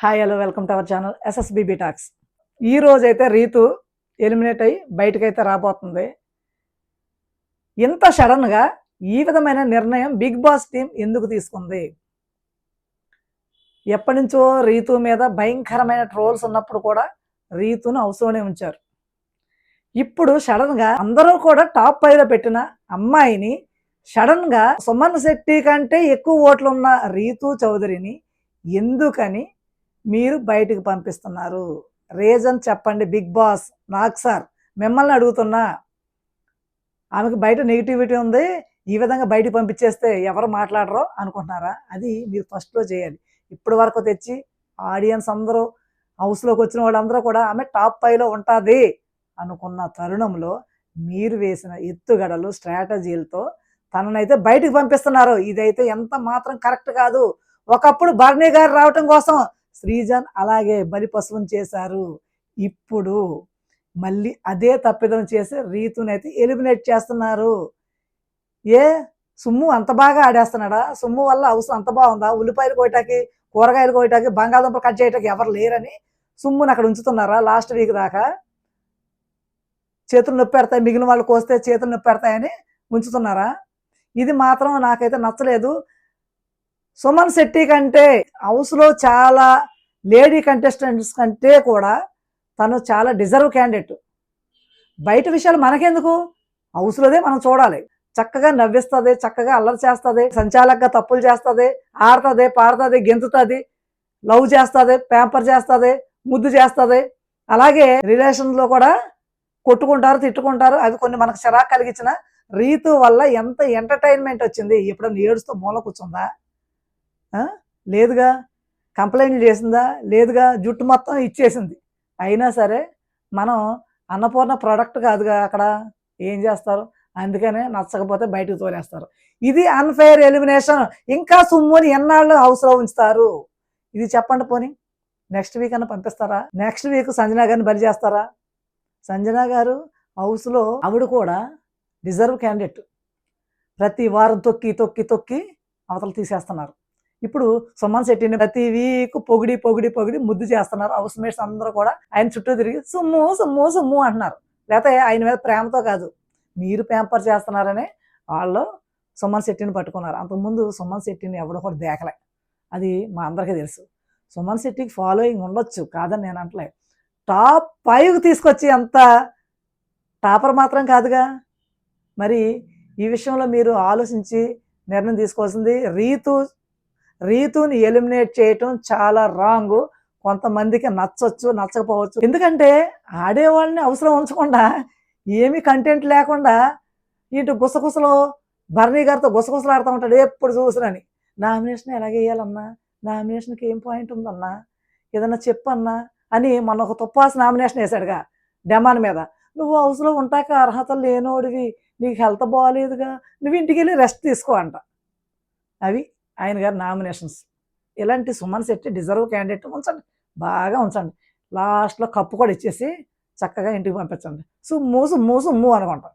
Hi hello welcome to our channel SSBB talks. ఈ రోజైతే Ritu eliminate అయ్యి బయటకైతే రాబోతుంది. ఇంత సడన్గా ఈ విధమైన నిర్ణయం బిగ్ బాస్ టీం ఎందుకు తీసుకుంది? ఎప్పటి నుంచో రీతు మీద భయంకరమైన ట్రోల్స్ ఉన్నప్పుడు కూడా రీతును హౌస్లోనే ఉంచారు. ఇప్పుడు సడన్గా అందరూ కూడా టాప్ 5లో పెట్టిన అమ్మాయిని సడన్గా సుమన్ శెట్టి కంటే ఎక్కువ ఓట్లున్న రీతు చౌదరిని ఎందుకని మీరు బయటికి పంపిస్తున్నారు? రీజన్ చెప్పండి బిగ్ బాస్. నాకు సార్ మిమ్మల్ని అడుగుతున్నా. ఆమెకు బయట నెగిటివిటీ ఉంది, ఈ విధంగా బయటికి పంపించేస్తే ఎవరు మాట్లాడరో అనుకుంటున్నారా? అది మీరు ఫస్ట్లో చేయాలి. ఇప్పటి వరకు తెచ్చి ఆడియన్స్ అందరూ హౌస్లోకి వచ్చిన వాళ్ళందరూ కూడా ఆమె టాప్ 5లో ఉంటుంది అనుకున్న తరుణంలో మీరు వేసిన ఎత్తుగడలు స్ట్రాటజీలతో తననైతే బయటికి పంపిస్తున్నారు. ఇదైతే ఎంత మాత్రం కరెక్ట్ కాదు. ఒకప్పుడు బర్నీ గారు రావటం కోసం శ్రీజన్ అలాగే బలిపశువుని చేశారు. ఇప్పుడు మళ్ళీ అదే తప్పిదం చేసి రీతునైతే ఎలిమినేట్ చేస్తున్నారు. ఏ సుమ్ము అంత బాగా ఆడేస్తున్నాడా? సుమ్ము వల్ల అవసరం అంత బాగుందా? ఉల్లిపాయలు కోయటానికి, కూరగాయలు కోయటానికి, బంగాళదుంపలు కట్ చేయటానికి ఎవరు లేరని సుమ్ముని అక్కడ ఉంచుతున్నారా? లాస్ట్ వీక్ దాకా చేతులు నొప్పి పెడతాయి, మిగిలిన వాళ్ళు కోస్తే చేతులు నొప్పి పెడతాయని ఉంచుతున్నారా? ఇది మాత్రం నాకైతే నచ్చలేదు. సుమన్ శెట్టి కంటే హౌస్లో చాలా లేడీ కంటెస్టెంట్స్ కంటే కూడా తను చాలా డిజర్వ్ క్యాండిడేట్. బయట విషయాలు మనకెందుకు, హౌస్లోదే మనం చూడాలి. చక్కగా నవ్విస్తుంది, చక్కగా అల్లరి చేస్తుంది, సంచాలకంగా తప్పులు చేస్తుంది, ఆడుతుంది, పాడుతుంది, గెంతుతుంది, లవ్ చేస్తుంది, ప్యాంపర్ చేస్తుంది, ముద్దు చేస్తుంది. అలాగే రిలేషన్లో కూడా కొట్టుకుంటారు, తిట్టుకుంటారు. అవి కొన్ని మనకు చిరాకు కలిగించిన రీతు వల్ల ఎంత ఎంటర్టైన్మెంట్ వచ్చింది. ఎప్పుడన్నా ఏడుస్తూ మూల కూర్చుందా? లేదుగా. కంప్లైంట్లు చేసిందా? లేదుగా. జుట్టు మొత్తం ఇచ్చేసింది. అయినా సరే మనం అన్నపూర్ణ ప్రోడక్ట్ కాదుగా అక్కడ. ఏం చేస్తారు? అందుకనే నచ్చకపోతే బయటకు తోలేస్తారు. ఇది అన్ఫెయిర్ ఎలిమినేషన్. ఇంకా సుమ్ముని ఎన్నాళ్ళు హౌస్లో ఉంచుతారు? ఇది చెప్పండి. పోనీ నెక్స్ట్ వీక్ అన్న పంపిస్తారా? నెక్స్ట్ వీక్ సంజన గారిని బలి చేస్తారా? సంజన గారు హౌస్లో ఆవిడ కూడా డిజర్వ్ క్యాండిడేట్. ప్రతి వారం తొక్కి తొక్కి తొక్కి అవతలు తీసేస్తున్నారు. ఇప్పుడు సుమన్ శెట్టిని ప్రతి వీక్ పొగిడి పొగిడి పొగిడి ముద్దు చేస్తున్నారు. హౌస్ మేట్స్ అందరూ కూడా ఆయన చుట్టూ తిరిగి సుమ్ము సుమ్ము సుమ్ము అంటున్నారు. లేకపోతే ఆయన మీద ప్రేమతో కాదు, మీరు ప్యాంపర్ చేస్తున్నారని వాళ్ళు సుమన్ శెట్టిని పట్టుకున్నారు. అంతకుముందు సుమన్ శెట్టిని ఎవడో కూడా దేకలే. అది మా అందరికీ తెలుసు. సుమన్ శెట్టికి ఫాలోయింగ్ ఉండొచ్చు, కాదని నేను అంటలే. టాప్ 5 తీసుకొచ్చి అంత టాపర్ మాత్రం కాదుగా. మరి ఈ విషయంలో మీరు ఆలోచించి నిర్ణయం తీసుకోవాల్సింది. రీతుని ఎలిమినేట్ చేయటం చాలా రాంగు. కొంతమందికి నచ్చొచ్చు, నచ్చకపోవచ్చు. ఎందుకంటే ఆడేవాళ్ళని అవసరం ఉంచకుండా, ఏమీ కంటెంట్ లేకుండా ఇటు గుసగుసలో భరణి గారితో గుసగుసలు ఆడుతూ ఉంటాడు ఎప్పుడు చూసినని. నామినేషన్ ఎలాగ వేయాలన్నా, నామినేషన్కి ఏం పాయింట్ ఉందన్నా, ఏదన్నా చెప్పన్నా అని మొన్న ఒక తుప్పాస్ నామినేషన్ వేశాడుగా డెమాన్ మీద. నువ్వు హౌస్లో ఉంటాక అర్హతలు లేనోడివి, నీకు హెల్త్ బాగాలేదుగా, నువ్వు ఇంటికి వెళ్ళి రెస్ట్ తీసుకో అంట. అవి ఆయన గారి నామినేషన్స్. ఇలాంటి సుమన్ శెట్టి డిజర్వ్ క్యాండిడేట్ ఉంచండి, బాగా ఉంచండి. లాస్ట్లో కప్పు కూడా ఇచ్చేసి చక్కగా ఇంటికి పంపించండి. సుమ్ము సుమ్ము సుమ్ము అనుకుంటాం.